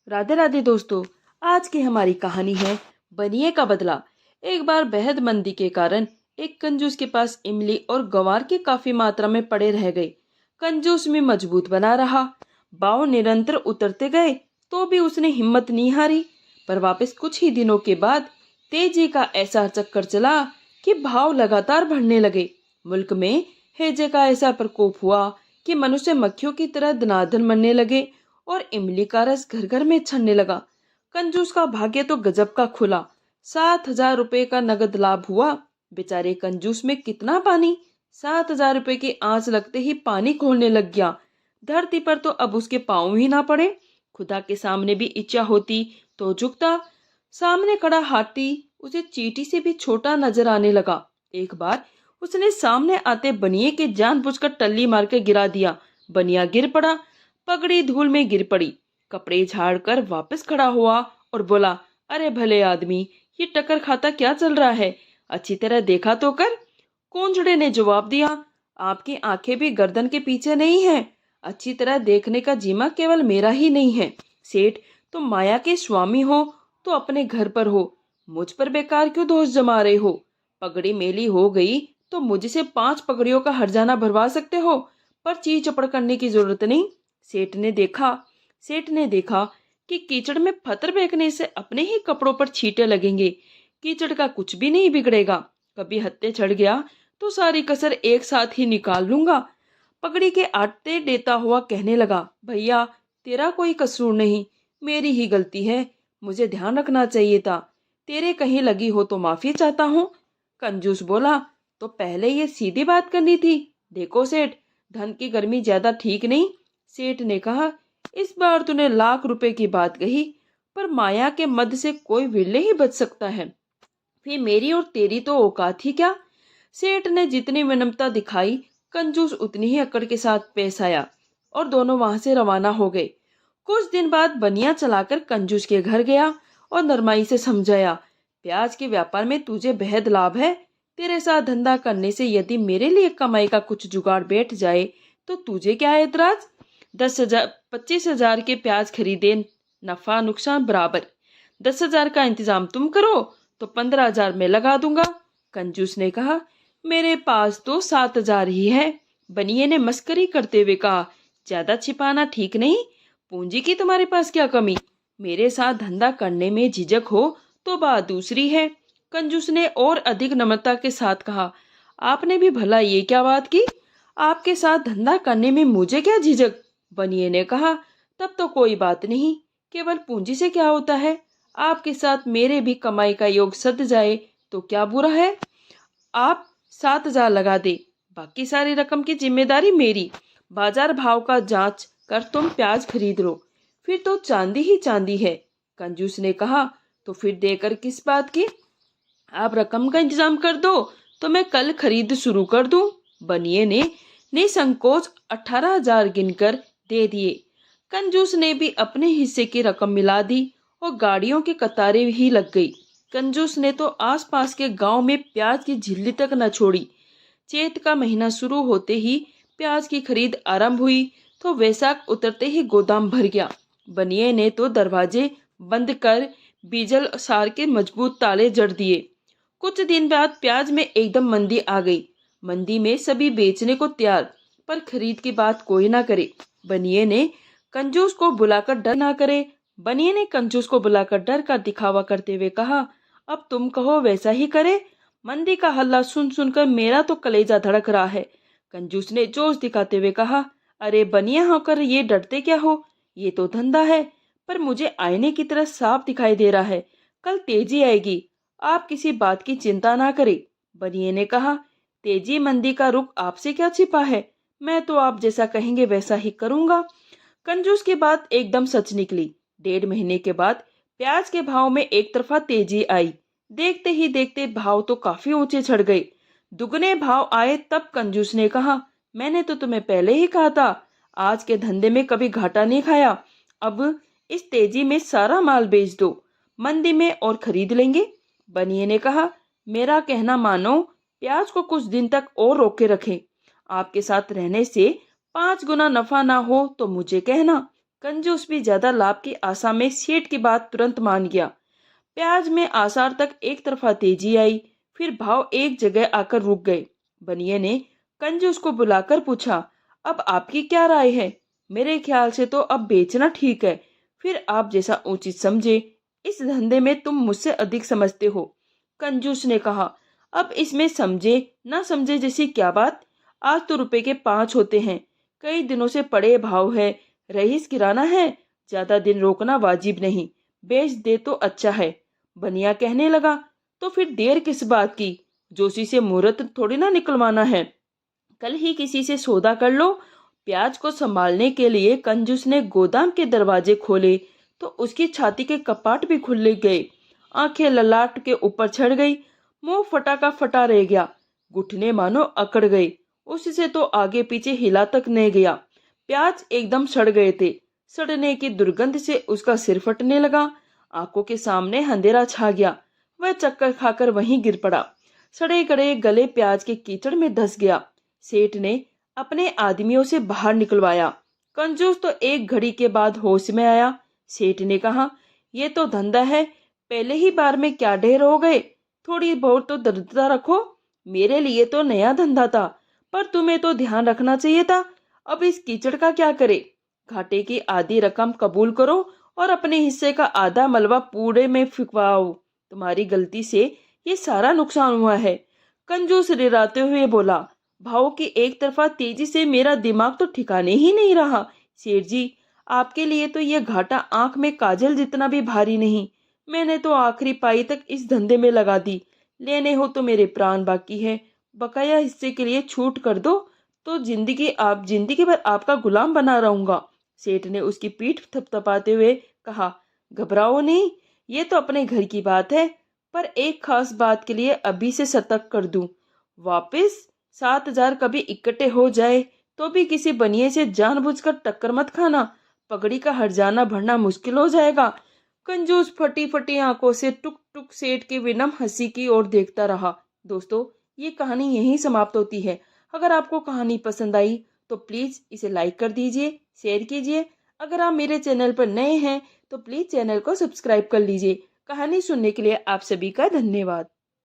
राधे राधे दोस्तों। आज की हमारी कहानी है बनिए का बदला। एक बार बेहद मंदी के कारण एक कंजूस के पास इमली और गंवार के काफी मात्रा में पड़े रह गए। कंजूस में मजबूत बना रहा, भाव निरंतर उतरते गए तो भी उसने हिम्मत नहीं हारी। पर वापस कुछ ही दिनों के बाद तेजी का ऐसा चक्कर चला कि भाव लगातार बढ़ने लगे। मुल्क में हेजे का ऐसा प्रकोप हुआ कि मनुष्य मक्खियों की तरह धनाधन मरने लगे और इमली का रस घर घर में छनने लगा। कंजूस का भाग्य तो गजब का खुला। 7,000 रुपए का नगद लाभ हुआ। बेचारे कंजूस में कितना पानी। 7,000 रुपए की आंच लगते ही पानी खोलने लग गया। धरती पर तो अब उसके पाँव ही ना पड़े। खुदा के सामने भी इच्छा होती तो झुकता। सामने खड़ा हाथी उसे चींटी से भी छोटा नजर आने लगा। एक बार उसने सामने आते बनिए के जानबूझकर टल्ली मार के गिरा दिया। बनिया गिर पड़ा, पगड़ी धूल में गिर पड़ी। कपड़े झाड़कर वापस खड़ा हुआ और बोला, अरे भले आदमी, ये टक्कर खाता क्या चल रहा है? अच्छी तरह देखा तो कर। कोंजड़े ने जवाब दिया, आपकी आंखें भी गर्दन के पीछे नहीं है। अच्छी तरह देखने का जिम्मा केवल मेरा ही नहीं है। सेठ, तुम माया के स्वामी हो तो अपने घर पर हो, मुझ पर बेकार क्यों दोष जमा रहे हो? पगड़ी मेली हो गई तो मुझसे 5 पगड़ियों का हर्जाना भरवा सकते हो, पर चीज चपड़ करने की जरूरत नहीं। सेठ ने देखा कि कीचड़ में पत्थर फेंकने से अपने ही कपड़ों पर छींटे लगेंगे। कीचड़ का कुछ भी नहीं बिगड़ेगा। कभी हत्थे चढ़ गया तो सारी कसर एक साथ ही निकाल लूंगा। पगड़ी के आटे देता हुआ कहने लगा, भैया, तेरा कोई कसूर नहीं, मेरी ही गलती है। मुझे ध्यान रखना चाहिए था। तेरे कहीं लगी हो तो माफी चाहता हूँ। कंजूस बोला, तो पहले ये सीधी बात करनी थी। देखो सेठ, धन की गर्मी ज्यादा ठीक नहीं। सेठ ने कहा, इस बार तूने लाख रुपए की बात कही, पर माया के मद से कोई विरले ही बच सकता है। फिर मेरी और तेरी तो औकात ही क्या? सेठ ने जितनी विनम्रता दिखाई, कंजूस उतनी ही अकड़ के साथ पेश आया और दोनों वहां से रवाना हो गए। कुछ दिन बाद बनिया चलाकर कंजूस के घर गया और नरमाई से समझाया, प्याज के व्यापार में तुझे बेहद लाभ है। तेरे साथ धंधा करने से यदि मेरे लिए कमाई का कुछ जुगाड़ बैठ जाए तो तुझे क्या एतराज? 10,000 25,000 के प्याज खरीदे, नफा नुकसान बराबर। 10,000 का इंतजाम तुम करो तो 15,000 में लगा दूंगा। कंजूस ने कहा, मेरे पास तो 7,000 ही है। बनिए ने मस्करी करते हुए कहा, ज्यादा छिपाना ठीक नहीं। पूंजी की तुम्हारे पास क्या कमी? मेरे साथ धंधा करने में झिझक हो तो बात दूसरी है। कंजूस ने और अधिक नम्रता के साथ कहा, आपने भी भला ये क्या बात की? आपके साथ धंधा करने में मुझे क्या झिझक? बनिए ने कहा, तब तो कोई बात नहीं, केवल पूंजी से क्या होता है? आपके साथ मेरे भी कमाई का योग सध जाए तो क्या बुरा है? आप 7,000 लगा दे, बाकी सारी रकम की जिम्मेदारी मेरी। बाजार भाव का जांच कर तुम प्याज खरीद लो, फिर तो चांदी ही चांदी है। कंजूस ने कहा, तो फिर देकर किस बात की? आप रकम का इंतजाम कर दो तो मैं कल खरीद शुरू कर दूं। बनिए ने निसंकोच 18,000 गिनकर दे दिए। कंजूस ने भी अपने हिस्से की रकम मिला दी और गाड़ियों की कतारें ही लग गई। कंजूस ने तो आसपास के गांव में प्याज की झिल्ली तक न छोड़ी। चैत का महीना शुरू होते ही प्याज की खरीद आरंभ हुई तो वैसाख उतरते ही गोदाम भर गया। बनिए ने तो दरवाजे बंद कर बीजल सार के मजबूत ताले जड़ दिए। कुछ दिन बाद प्याज में एकदम मंदी आ गई। मंदी में सभी बेचने को तैयार, पर खरीद की बात कोई ना करे। बनिए ने कंजूस को बुलाकर डर ना करे बनिए ने कंजूस को बुलाकर डर का दिखावा करते हुए कहा, अब तुम कहो वैसा ही करे। मंदी का हल्ला सुन सुनकर मेरा तो कलेजा धड़क रहा है। कंजूस ने जोश दिखाते हुए कहा, अरे बनिया होकर ये डरते क्या हो? ये तो धंधा है, पर मुझे आईने की तरह साफ दिखाई दे रहा है। कल तेजी आएगी, आप किसी बात की चिंता ना करें। बनिए ने कहा, तेजी मंदी का रुख आपसे क्या छिपा है? मैं तो आप जैसा कहेंगे वैसा ही करूंगा। कंजूस की बात एकदम सच निकली। 1.5 महीने के बाद प्याज के भाव में एक तरफा तेजी आई। देखते ही देखते भाव तो काफी ऊंचे चढ़ गए। दुगने भाव आए तब कंजूस ने कहा, मैंने तो तुम्हें पहले ही कहा था, आज के धंधे में कभी घाटा नहीं खाया। अब इस तेजी में सारा माल बेच दो, मंदी में और खरीद लेंगे। बनिए ने कहा, मेरा कहना मानो, प्याज को कुछ दिन तक और रोके रखें। आपके साथ रहने से 5 गुना नफा ना हो तो मुझे कहना। कंजूस भी ज्यादा लाभ की आशा में सेठ की बात तुरंत मान गया। प्याज में आसार तक एक तरफा तेजी आई, फिर भाव एक जगह आकर रुक गए। बनिए ने कंजूस को बुलाकर पूछा, अब आपकी क्या राय है? मेरे ख्याल से तो अब बेचना ठीक है, फिर आप जैसा उचित समझे। इस धंधे में तुम मुझसे अधिक समझते हो। कंजूस ने कहा, अब इसमें समझे ना समझे जैसी क्या बात। आज तो रुपए के 5 होते हैं, कई दिनों से पड़े भाव है, रईस किराना है, ज्यादा दिन रोकना वाजिब नहीं, बेच दे तो अच्छा है। बनिया कहने लगा, तो फिर देर किस बात की? जोशी से मुहूर्त थोड़ी ना निकलवाना है, कल ही किसी से सौदा कर लो। प्याज को संभालने के लिए कंजूस ने गोदाम के दरवाजे खोले तो उसकी छाती के कपाट भी खुल गए। आंखें ललाट के ऊपर चढ़ गई, मुंह फटा का फटा रह गया, घुटने मानो अकड़ गए, उससे तो आगे पीछे हिला तक नहीं गया। प्याज एकदम सड़ गए थे, सड़ने की दुर्गंध से उसका सिर फटने लगा, आंखों के सामने अंधेरा छा गया। वह चक्कर खाकर वहीं गिर पड़ा, सड़े गड़े गले प्याज के कीचड़ में धंस गया। सेठ ने अपने आदमियों से बाहर निकलवाया। कंजूस तो एक घड़ी के बाद होश में आया। सेठ ने कहा, ये तो धंधा है, पहले ही बार में क्या ढेर हो गए, थोड़ी बहुत तो दृढ़ता रखो। मेरे लिए तो नया धंधा था, पर तुम्हें तो ध्यान रखना चाहिए था। अब इस कीचड़ का क्या करे? घाटे की आधी रकम कबूल करो और अपने हिस्से का आधा मलबा पूरे में फिकवाओ। तुम्हारी गलती से ये सारा नुकसान हुआ है। कंजूस रिराते हुए बोला। भाव की एक तरफा तेजी से मेरा दिमाग तो ठिकाने ही नहीं रहा। सेठ जी, आपके लिए तो ये घाटा आंख में काजल जितना भी भारी नहीं। मैंने तो आखिरी पाई तक इस धंधे में लगा दी। लेने हो तो मेरे प्राण बाकी है, बकाया हिस्से के लिए छूट कर दो तो जिंदगी भर आपका गुलाम बना रहूंगा। सेठ ने उसकी पीठ थपथपाते हुए कहा, घबराओ नहीं, ये तो अपने घर की बात है, पर एक खास बात के लिए अभी से सतर्क कर दूं। वापस 7,000 कभी इकट्ठे हो जाए तो भी किसी बनिए से जानबूझकर टक्कर मत खाना, पगड़ी का हर्जाना भरना मुश्किल हो जाएगा। कंजूस फटी फटी आंखों से टुक टुक सेठ की विनम्र हंसी की ओर देखता रहा। दोस्तों, ये कहानी यहीं समाप्त होती है। अगर आपको कहानी पसंद आई तो प्लीज इसे लाइक कर दीजिए, शेयर कीजिए। अगर आप मेरे चैनल पर नए हैं तो प्लीज चैनल को सब्सक्राइब कर लीजिए। कहानी सुनने के लिए आप सभी का धन्यवाद।